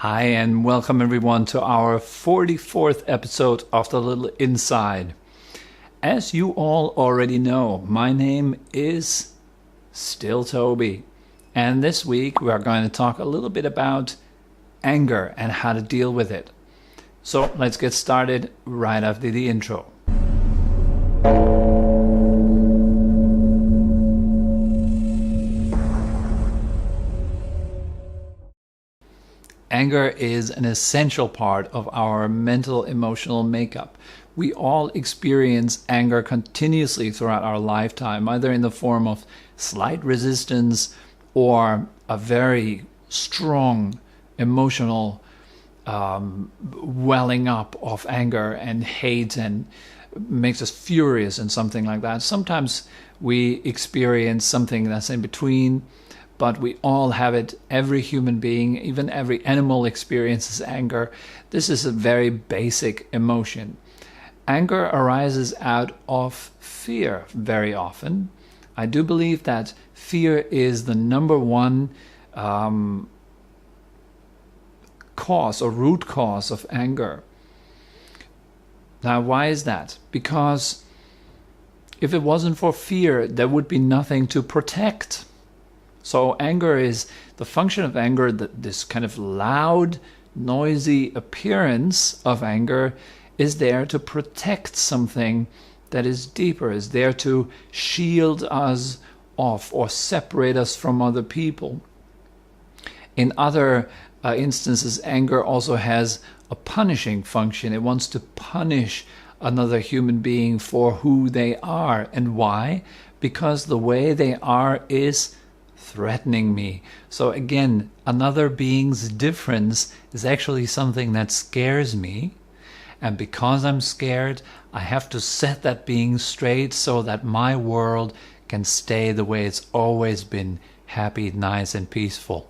Hi, and welcome everyone to our 44th episode of The Little Inside. As you all already know, my name is still Tobi. And this week we are going to talk a little bit about anger and how to deal with it. So let's get started right after the intro. Anger is an essential part of our mental emotional makeup. We all experience anger continuously throughout our lifetime, either in the form of slight resistance or a very strong emotional welling up of anger and hate and makes us furious and something like that. Sometimes we experience something that's in between, but we all have it. Every human being, even every animal, experiences anger. This is a very basic emotion. Anger arises out of fear very often. I do believe that fear is the number one cause or root cause of anger. Now, why is that? Because if it wasn't for fear, there would be nothing to protect. So anger is, the function of anger, this kind of loud, noisy appearance of anger is there to protect something that is deeper, is there to shield us off or separate us from other people. In other instances, anger also has a punishing function. It wants to punish another human being for who they are. And why? Because the way they are is threatening me. So again, another being's difference is actually something that scares me. And because I'm scared, I have to set that being straight so that my world can stay the way it's always been, happy, nice, and peaceful.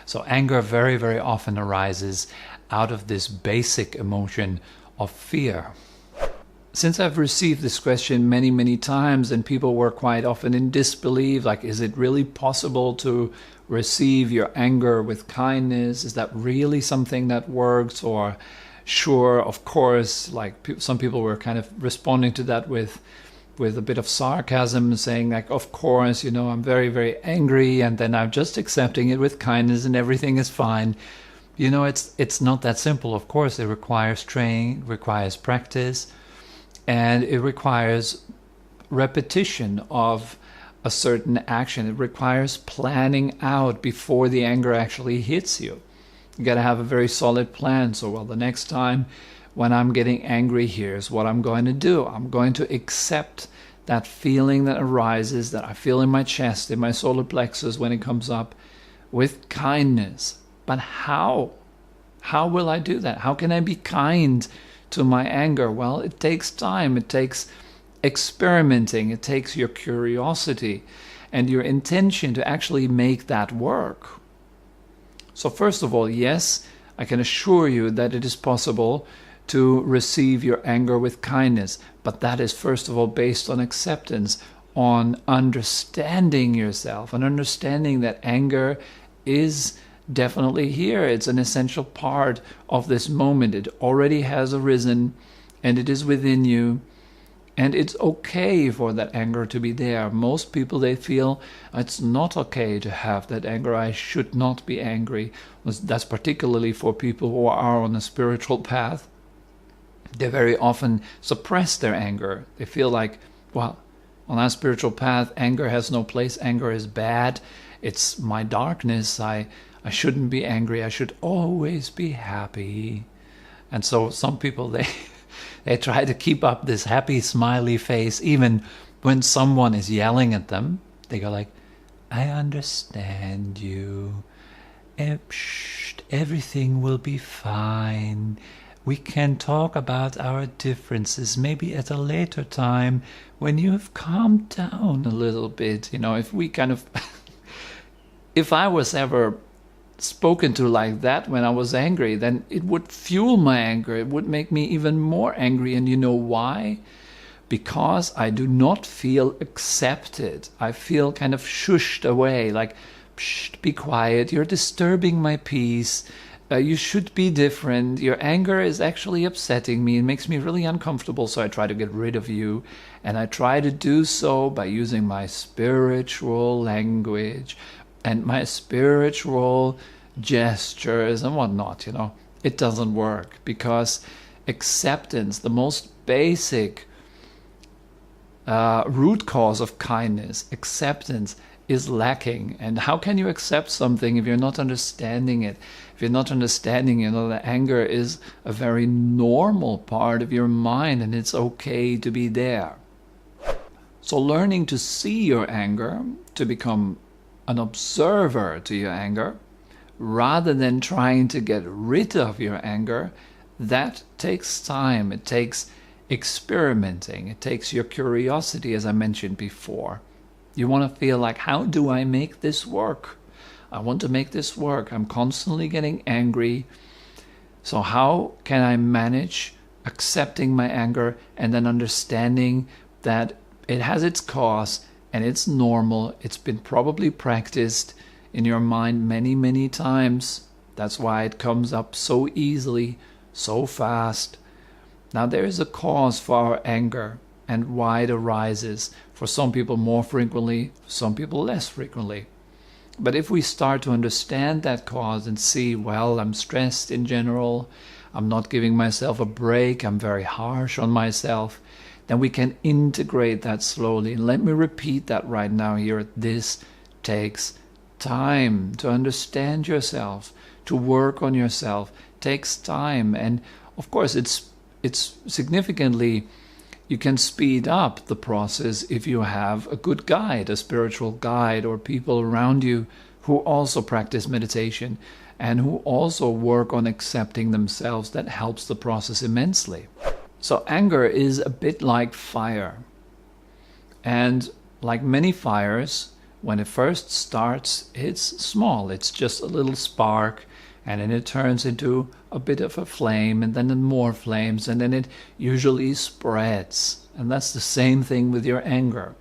So anger very, very often arises out of this basic emotion of fear. Since I've received this question many, many times, and people were quite often in disbelief, like, is it really possible to receive your anger with kindness? Is that really something that works? Or sure, of course, like some people were kind of responding to that with a bit of sarcasm, saying like, of course, I'm very, very angry, and then I'm just accepting it with kindness and everything is fine. It's not that simple. Of course, it requires training, requires practice. And it requires repetition of a certain action. It requires planning out before the anger actually hits you. You got to have a very solid plan. So, well, the next time when I'm getting angry, here's what I'm going to do. I'm going to accept that feeling that arises, that I feel in my chest, in my solar plexus when it comes up, with kindness. But how? How will I do that? How can I be kind to my anger? Well, it takes time. It takes experimenting. It takes your curiosity and your intention to actually make that work. So first of all, yes, I can assure you that it is possible to receive your anger with kindness, but that is first of all based on acceptance, on understanding yourself, and understanding that anger is definitely here. It's an essential part of this moment. It already has arisen and it is within you, and it's okay for that anger to be there. Most people, they feel it's not okay to have that anger. I should not be angry. That's particularly for people who are on a spiritual path. They very often suppress their anger. They feel like, well, on our spiritual path, anger has no place. Anger is bad. It's my darkness. I shouldn't be angry. I should always be happy. And so some people, they try to keep up this happy, smiley face. Even when someone is yelling at them, they go like, I understand you. Everything will be fine. We can talk about our differences maybe at a later time when you have calmed down a little bit. If we kind of... if I was ever spoken to like that when I was angry, then it would fuel my anger. It would make me even more angry. And you know why? Because I do not feel accepted. I feel kind of shushed away, like, psst, be quiet, you're disturbing my peace. You should be different. Your anger is actually upsetting me. It makes me really uncomfortable, so I try to get rid of you. And I try to do so by using my spiritual language and my spiritual gestures and whatnot, you know. It doesn't work because acceptance, the most basic root cause of kindness, acceptance, is lacking. And how can you accept something if you're not understanding it? If you're not understanding, you know, that anger is a very normal part of your mind and it's okay to be there. So learning to see your anger, to become an observer to your anger, rather than trying to get rid of your anger, that takes time. It takes experimenting. It takes your curiosity, as I mentioned before. You want to feel like, how do I make this work? I want to make this work. I'm constantly getting angry. So how can I manage accepting my anger and then understanding that it has its cause and it's normal. It's been probably practiced in your mind many, many times. That's why it comes up so easily, so fast. Now there is a cause for our anger and why it arises. For some people more frequently, for some people less frequently. But if we start to understand that cause and see, well, I'm stressed in general, I'm not giving myself a break, I'm very harsh on myself, then we can integrate that slowly. And let me repeat that right now here. This takes time to understand yourself, to work on yourself. It takes time. And of course, it's significantly, you can speed up the process if you have a good guide, a spiritual guide, or people around you who also practice meditation and who also work on accepting themselves. That helps the process immensely. So anger is a bit like fire. And like many fires, when it first starts, it's small. It's just a little spark, and then it turns into a bit of a flame, and then more flames, and then it usually spreads. And that's the same thing with your anger.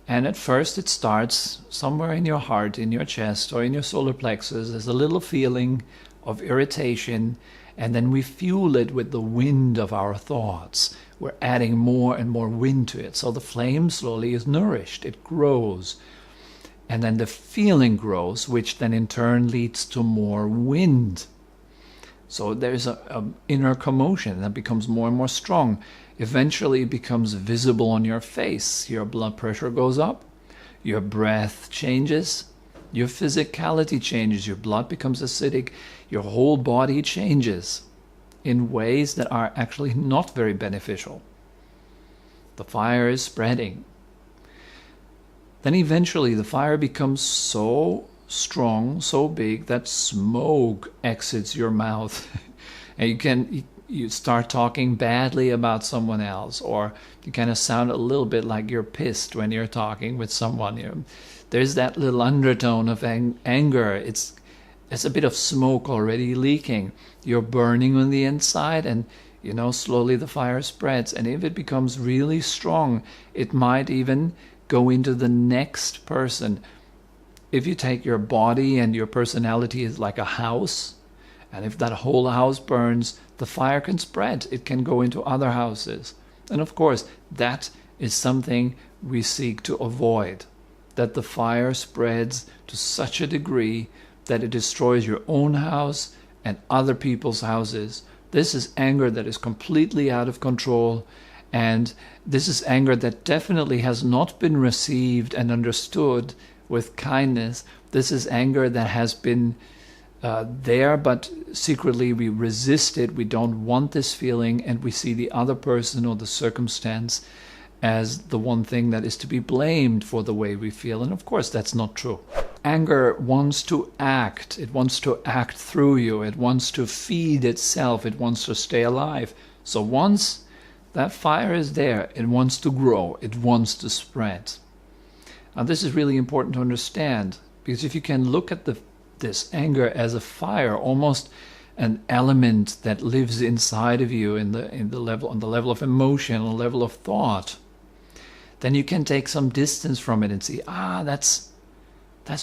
And at first it starts somewhere in your heart, in your chest, or in your solar plexus as a little feeling of irritation, and then we fuel it with the wind of our thoughts. We're adding more and more wind to it. So the flame slowly is nourished, it grows. And then the feeling grows, which then in turn leads to more wind. So there's an inner commotion that becomes more and more strong. Eventually it becomes visible on your face. Your blood pressure goes up, your breath changes, your physicality changes, your blood becomes acidic, your whole body changes in ways that are actually not very beneficial. The fire is spreading. Then eventually the fire becomes so strong, so big, that smoke exits your mouth. And you start talking badly about someone else, or you kind of sound a little bit like you're pissed when you're talking with someone. There's that little undertone of anger. It's a bit of smoke already leaking. You're burning on the inside, and slowly the fire spreads. And if it becomes really strong, it might even go into the next person. If you take your body and your personality is like a house, and if that whole house burns, the fire can spread. It can go into other houses. And of course, that is something we seek to avoid. That the fire spreads to such a degree that it destroys your own house and other people's houses. This is anger that is completely out of control. And this is anger that definitely has not been received and understood with kindness. This is anger that has been there, but secretly we resist it. We don't want this feeling, and we see the other person or the circumstance as the one thing that is to be blamed for the way we feel. And of course, that's not true. Anger wants to act. It wants to act through you. It wants to feed itself. It wants to stay alive. So once that fire is there, it wants to grow, it wants to spread. Now this is really important to understand, because if you can look at this anger as a fire, almost an element that lives inside of you on the level of emotion, on the level of thought, then you can take some distance from it and see, that's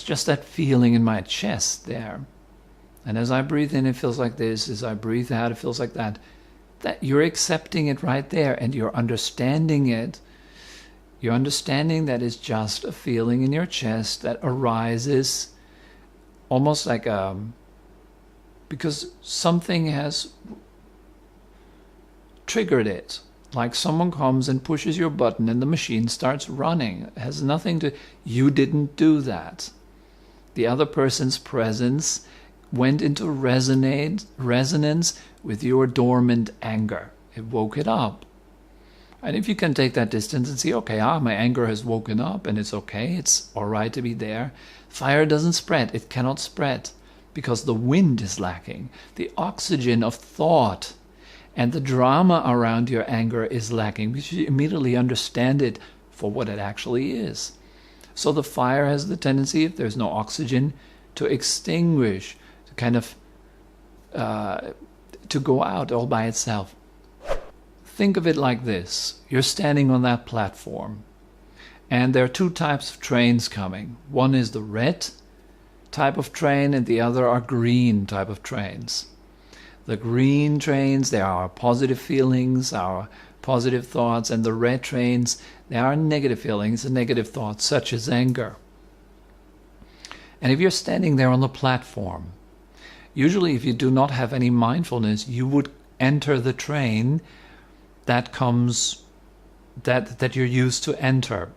just that feeling in my chest there. And as I breathe in, it feels like this. As I breathe out, it feels like that. That you're accepting it right there, and you're understanding it. You're understanding that it's just a feeling in your chest that arises almost like because something has triggered it. Like someone comes and pushes your button and the machine starts running. It has nothing to... You didn't do that. The other person's presence went into resonance with your dormant anger. It woke it up. And if you can take that distance and see, okay, my anger has woken up and it's okay, it's all right to be there. Fire doesn't spread. It cannot spread because the wind is lacking. The oxygen of thought and the drama around your anger is lacking because you immediately understand it for what it actually is. So the fire has the tendency, if there's no oxygen, to extinguish, to kind of to go out all by itself. Think of it like this. You're standing on that platform and there are two types of trains coming. One is the red type of train and the other are green type of trains. The green trains, they are our positive feelings, our positive thoughts, and the red trains, they are negative feelings and negative thoughts, such as anger. And if you're standing there on the platform, usually if you do not have any mindfulness, you would enter the train that comes, that you're used to enter.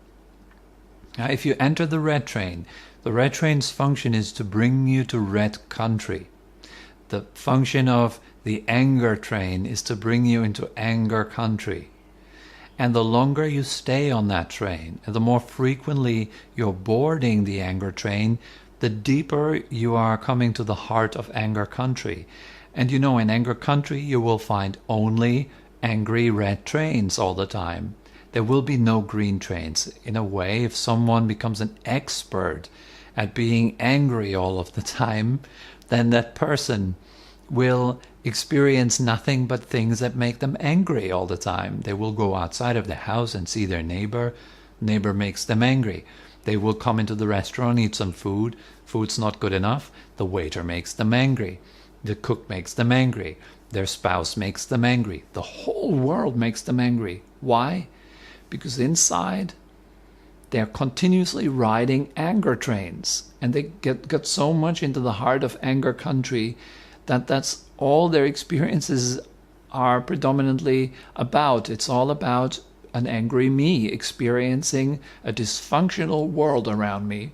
Now, if you enter the red train's function is to bring you to red country. The function of the anger train is to bring you into anger country. And the longer you stay on that train, and the more frequently you're boarding the anger train, the deeper you are coming to the heart of anger country. And you know, in anger country, you will find only angry red trains all the time. There will be no green trains. In a way, if someone becomes an expert at being angry all of the time, then that person will experience nothing but things that make them angry all the time. They will go outside of their house and see their neighbor. Neighbor makes them angry. They will come into the restaurant, eat some food. Food's not good enough. The waiter makes them angry. The cook makes them angry. Their spouse makes them angry. The whole world makes them angry. Why? Because inside they're continuously riding anger trains, and they get so much into the heart of anger country that that's all their experiences are predominantly about. It's all about an angry me experiencing a dysfunctional world around me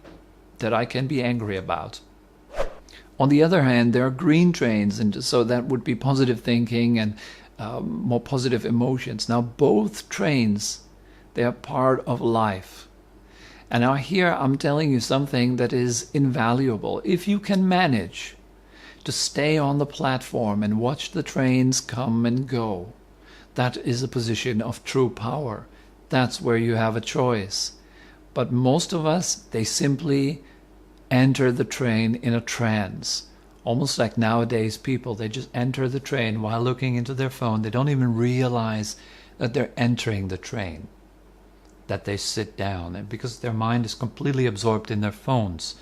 that I can be angry about. On the other hand, there are green trains, and so that would be positive thinking and more positive emotions. Now, both trains, they are part of life. And now here I'm telling you something that is invaluable. If you can manage to stay on the platform and watch the trains come and go, that is a position of true power. That's where you have a choice. But most of us, they simply enter the train in a trance. Almost like nowadays people, they just enter the train while looking into their phone. They don't even realize that they're entering the train, that they sit down, and because their mind is completely absorbed in their phones,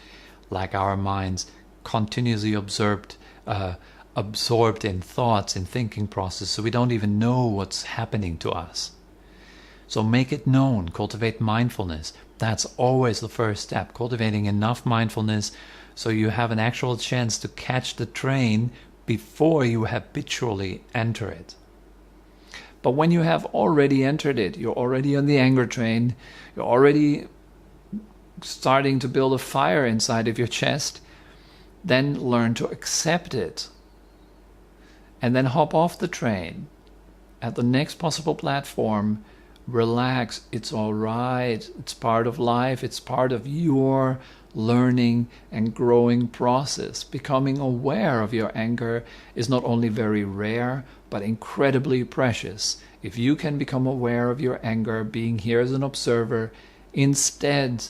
like our minds continuously absorbed in thoughts and thinking process, so we don't even know what's happening to us. So make it known, cultivate mindfulness. That's always the first step, cultivating enough mindfulness so you have an actual chance to catch the train before you habitually enter it. But when you have already entered it, you're already on the anger train, you're already starting to build a fire inside of your chest, then learn to accept it. And then hop off the train. At the next possible platform, relax. It's all right. It's part of life. It's part of your learning and growing process. Becoming aware of your anger is not only very rare, but incredibly precious. If you can become aware of your anger, being here as an observer, instead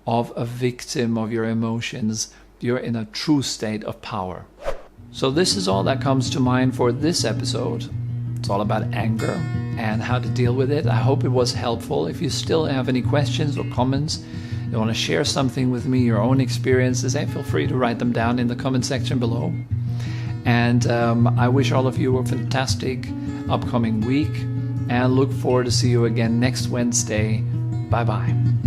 of a victim of your emotions, you're in a true state of power. So this is all that comes to mind for this episode. It's all about anger and how to deal with it. I hope it was helpful. If you still have any questions or comments, you want to share something with me, your own experiences, feel free to write them down in the comment section below. And I wish all of you a fantastic upcoming week, and look forward to see you again next Wednesday. Bye-bye.